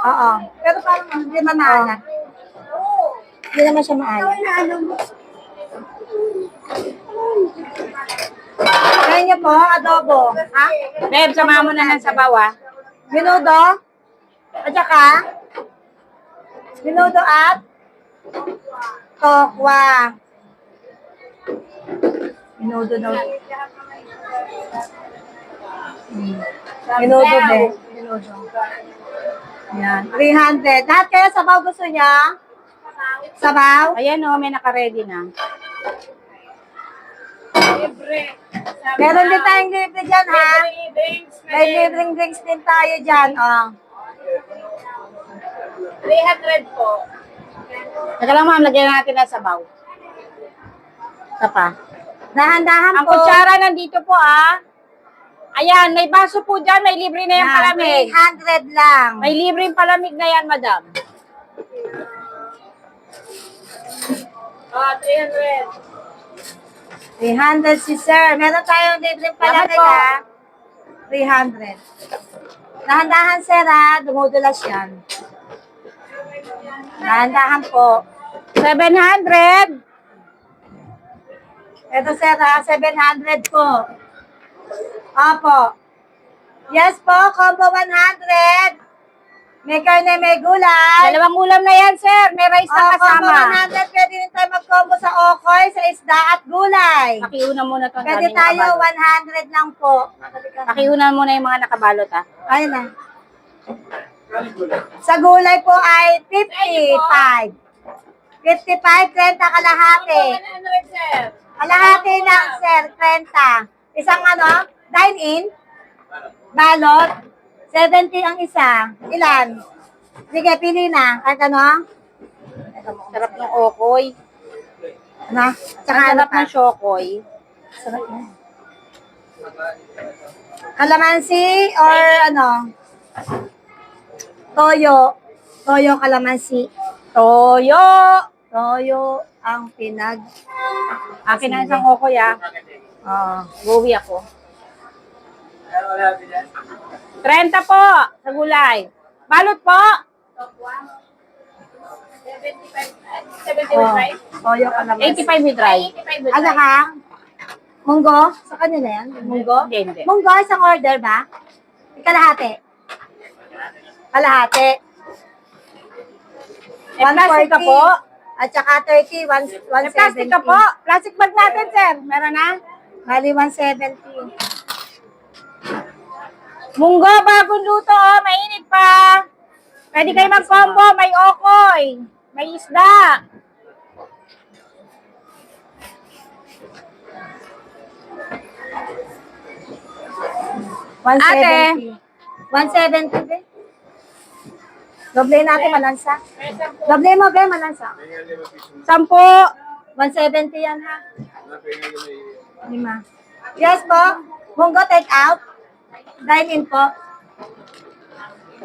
Oo. Pero parang hindi naman maalat. Hindi naman siya maalat. Kaya niyo po, adobo. Ha? Babe, samahan mo na ng sabaw, ah. Minudo. At saka, minudo at tokwa. Minudo daw. Minudo din. Minudo. Yan. 300. Lahat kayo sabaw gusto niya? Sabaw? Ayan, oh, may naka-ready na. Meron din tayong libre dyan, ha? May libreng drinks din tayo dyan, oh. 300 po. Teka lang, ma'am, lagyan natin ng sabaw. Isa pa. Dahan-dahan Ang po. kutsara nandito po, ah. Ayan, may baso po dyan. May libre na yung palamig. 300 lang. May libreng palamig na yan, madam. 300. 300 si sir. Meron tayong libreng palamig, Salamat po. ha? 300. Dahan-dahan, sir, ha? Dumudulas yan. Dahan-dahan po. 700. Ito, sir, ha? 700 po. Opo. Yes po, combo 100. May karne, may gulay. Dalawang ulam na yan, sir. May rice na Combo kasama. 100. Pwede rin tayo mag-combo sa okoy, sa isda at gulay. Pakiuna muna itong Pwede daming tayo, nakabalot. 100 lang po. Pakiuna muna yung mga nakabalot, ah. Ayun na. Sa gulay po ay 55. 55, 30 kalahati. 100, sir. Kalahati lang, sir, 30. Isang ano, dine-in, balot, 70 ang isa. Ilan? Sige, pili na. Kahit ano? Sarap ng okoy. Ano? Tsaka Ang ano sarap pa? ng shokoy. Sarap yan. Kalamansi or ano? Toyo. Toyo kalamansi. Toyo! Toyo ang pinag. Akin na isang okoy, ah. Buwi ako. 30 po sa gulay. Balot po. 75. Oh, Right? toyo kalamansi. 85 with rice. 85 with Ano rice. ka? Munggo? Sa kanya na yan? Munggo? Hindi. Munggo, isang order ba? Kalahati. Kalahati. Eh, plastic ka po. At saka turkey, May plastic ka po. Plastic bag natin, sir. Meron na? Bali, 170. Munggo, bagong luto, oh. Mainit pa. Pwede kayo mag-combo. May okoy. May isda. Ate. 170, be. Doble natin, malansa. Doble mo, be, malansa. 10. 170 yan, ha? 5. Yes po. Munggo take out. Dine in po.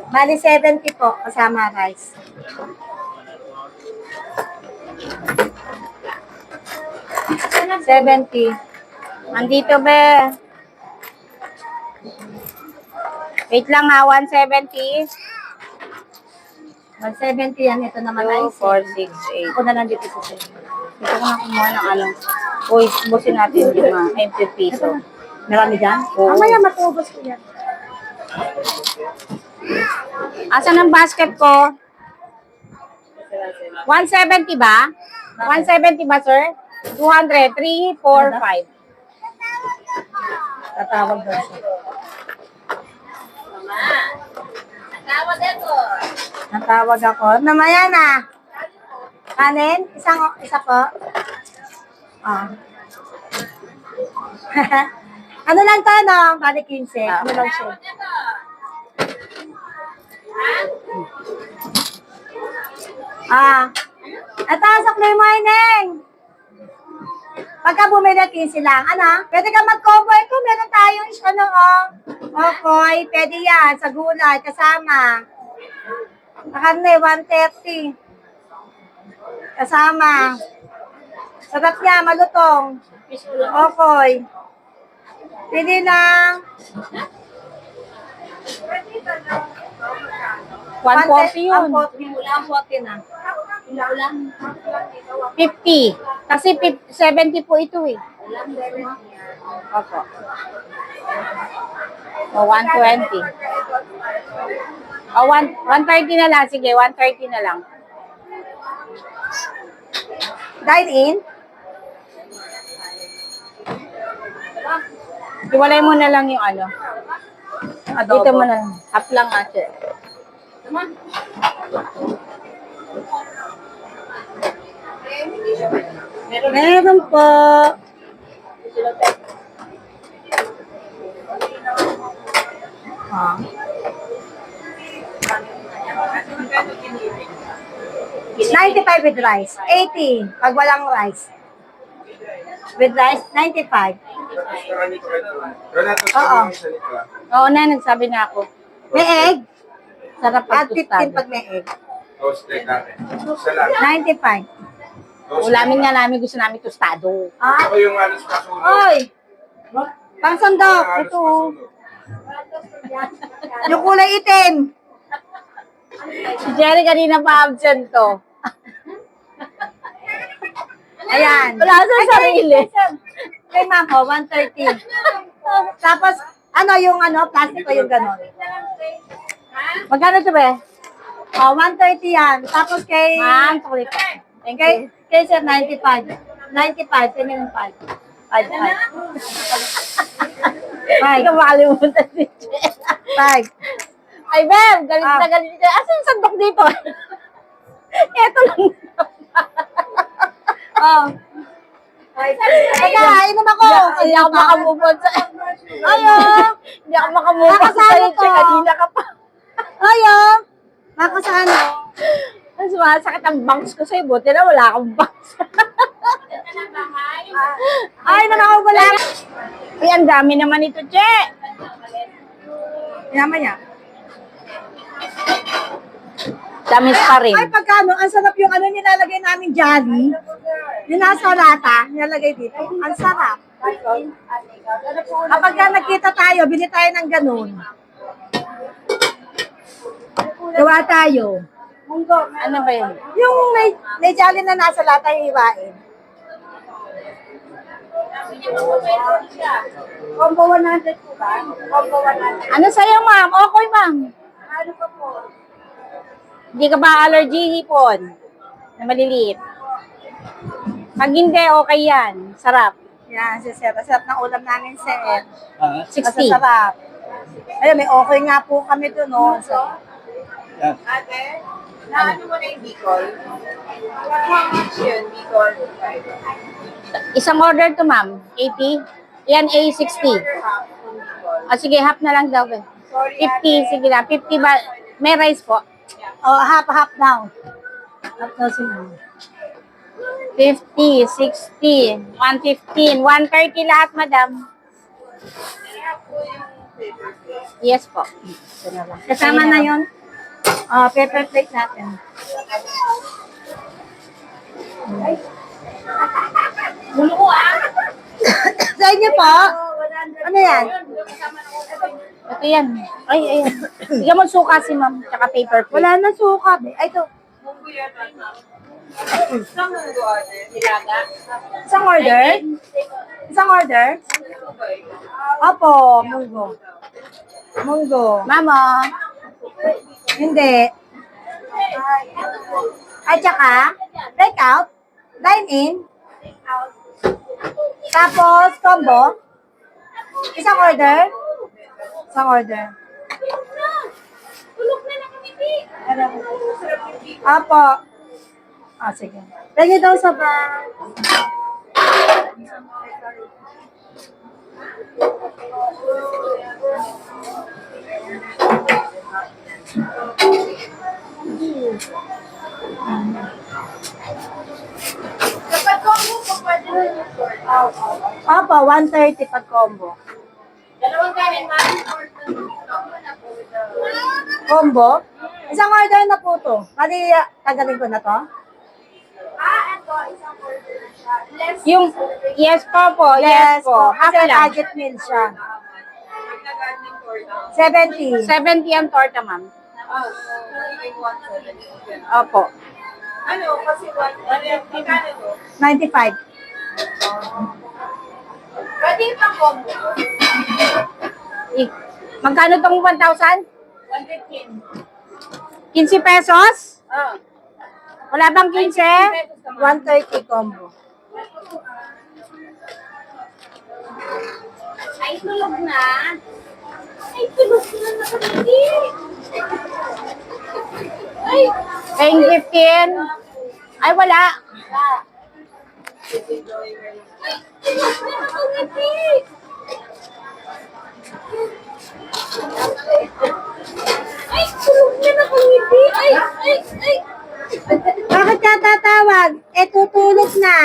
Bali 70 po, kasama rice. $70. Andito, be. Wait lang, ha. 170. 170 yan. Ito naman ay 2, 4, 6, 8. Ako na lang dito sa sa'yo. Dito ko na kumuha ng ano. Uy, busin natin yung mga 50 piso. Marami dyan? Oo. Mamaya matubos ko yan. Asan ang basket ko? 170 ba? 170 ba, sir? 200, 3, 4, 5. Tatawag doon siya. Tawag ako. Natawag ako. Mamaya na. Kanin? Isa po? Ah. Ano lang to, no? Bali 15. Ano lang siya? Ito, sa Play Morning. Pagka bumili 15 lang, ano? Pwede ka mag-combo. Ito, meron tayong, ano, okoy. Pwede yan, sa gulay, kasama. Sa karne, 130. Kasama. Sarap niya, malutong. Okoy. Pili lang. 140 yun. 140 mula, 40 na. Ulam. 50. Kasi 70 po ito eh. Opo. O, 120. O, 130 na lang. Sige, 130 na lang. Dine in? Iwalay mo na lang yung ano. Dito mo na lang. Half lang ate. Meron po. Ah. 95 with rice. 80 pag walang rice. With rice, 95. Oo. Oo na, nagsabi na ako. May egg? Sarap At pag 15 tostado. pag may egg. Toast steak natin. Salad. 95. Ulamin nga namin, gusto namin tostado. Ah, Ako yung alos pasunog. oy! Pangsandok. Alos Ito. pasunog. Yung kulay itim. Si Jerry kanina pa absent to. Ayan. Wala sa sarili. Kay Mako, 130. Tapos, ano yung ano, plastic ko yung gano'n. Magkano to be? Oh, 130 yan. Tapos kay, Ma'am, chocolate. Thank you. kay Sir, 95. 95, tingin 5. 5. Hindi ka makalimutan si Jerry. 5. Ay, Beb, galit na galit siya. Asa yung sandok dito? Ito lang. Oh. Teka, inom ako. Hindi ako makamubot sa... Ayo. Hindi ako makamubot sa Nakasama sa'yo. ko. Kanina ka pa. Ayo. Mako sa ano? Ang sumasakit ang bangs ko sa'yo. Buti na wala akong bangs. Ay, naman wala. Ay, ang dami naman ito, Che. Yaman niya. Damis pa rin. Ay, pagkano, ang sarap yung ano nilalagay namin Jolly. Yung nasa lata, nilalagay dito. Ang sarap. Kapag ka nakita tayo, bili tayo ng ganun. Gawa tayo. Ano ba yun? Yung may Jolly na nasa lata, hiwain. Combo 100 po ba? Combo 100. Ano sa'yo, ma'am? Okay, ma'am. Ano pa po? Hindi ka ba allergy hipon? Na maliliit. Pag hindi, okay yan. Sarap. Yan, si Sir. Sarap ng ulam namin, Sir. 60. Masasarap. Ayun, may okay nga po kami doon, no? So, Ate, naano mo na yung Bicol? How much yun, Bicol? Isang order to, ma'am. 80. Yan, A60. Ah, sige, half na lang daw. 50, sige lang. 50 ba? May rice po. oh, half down. Half down sila. 50, 60, 115, 130 lahat, madam. Yes po. Ito na lang. Kasama na yun. Pepper plate natin. Sa inyo po? Ano yan? Ito yan. Ay, ayan. Bigyan mo suka si ma'am, tsaka paper plate. Wala na suka. Ay, ito. Munggo yata. Saan munggo ate? Nilaga? Isang order? Isang order? Opo, munggo. Munggo. Mama. Hindi. At saka, take out, dine in, tapos combo, isang order, isang order. Tulog na lang kami, Bi. Apo. Sige. Lagi daw sa bag. Kapag combo po, pwede na yung short. Opo, 130 pag combo. Dalawang kanin, ma'am. Combo? Isang order na po to. Pwede tagalin ko na to? Ito, isang order na siya. Less Yung, yes po. Yes po. Half Kasi lang. budget meal siya. maglagaan ng torta. 70. 70 ang torta, ma'am. Ah, yung 170. Opo. Ano, kasi magkano to? 95. Pwede pa combo. Magkano tong 1,000? 115. 15 pesos? Ah. Wala bang 15? 130 combo. Ay, tulog na. Ay, tulog na nakabili. Ay, Paying 15? Ay, wala. tulog na nakabili. Ay, tulog na nakabili. Ay. Bakit ka tatawag? Eh, tutulog na.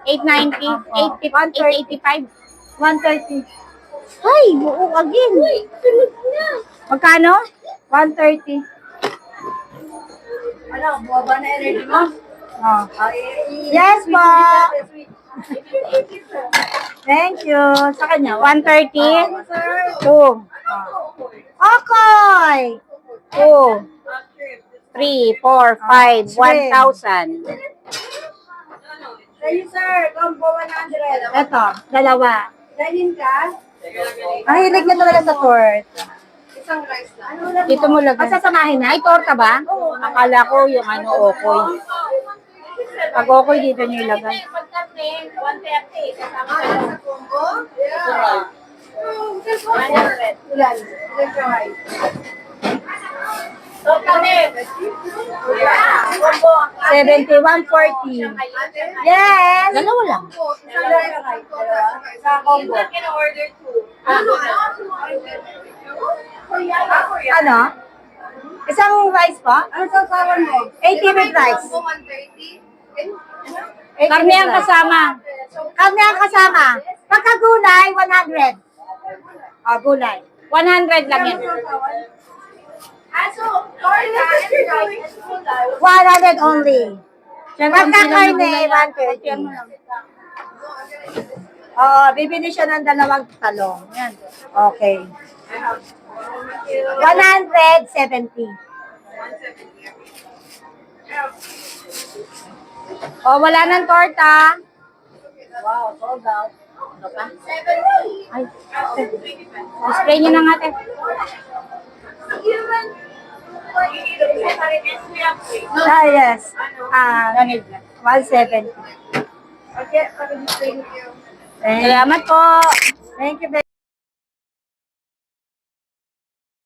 890, 885. 130. Ay, buo again. Tulog na. Magkano? 130. Ano, buwaba na energy mo? Oh. Yes po. Thank you. Sa kanya, 130? Sir. 2, Okay. 2, 3, 4, 5, 1,000. Sa'yo, sir. Combo 100. Ito, dalawa. Dalhin ka? Ang hilig niya talaga sa torta. Isang rice na. Dito mo lagay. Sasamahin na? Ay, torta ba? Akala ko yung okoy. Pag okoy, dito nyo ilagay. Pagkate, 130. Kasama ka sa combo? Yeah. 100. Ulan. Ulan ka rice. So, kami. Yeah. Combo. 71.40. Yes. Dalawa lang. Isang rice. Sa combo. Can order two. Ano? Isang rice po? Ano sa sawan mo? 80 with rice. Combo 130. 80 Karne with ang rice. kasama. Karne ang kasama. Pagka gulay, 100. Oh, gulay. 100 lang yan. So, torta and rice. 100 only. Pagka karne, 130. Oo, bibili siya ng dalawang talong. Yan. Okay. 170. O, wala nang torta. Wow, sold out. Ano pa? Ay, display nyo na nga, te. Ah, yes. Ganit na. 170. Okay, pag-display niyo. Thank Salamat po. Thank you very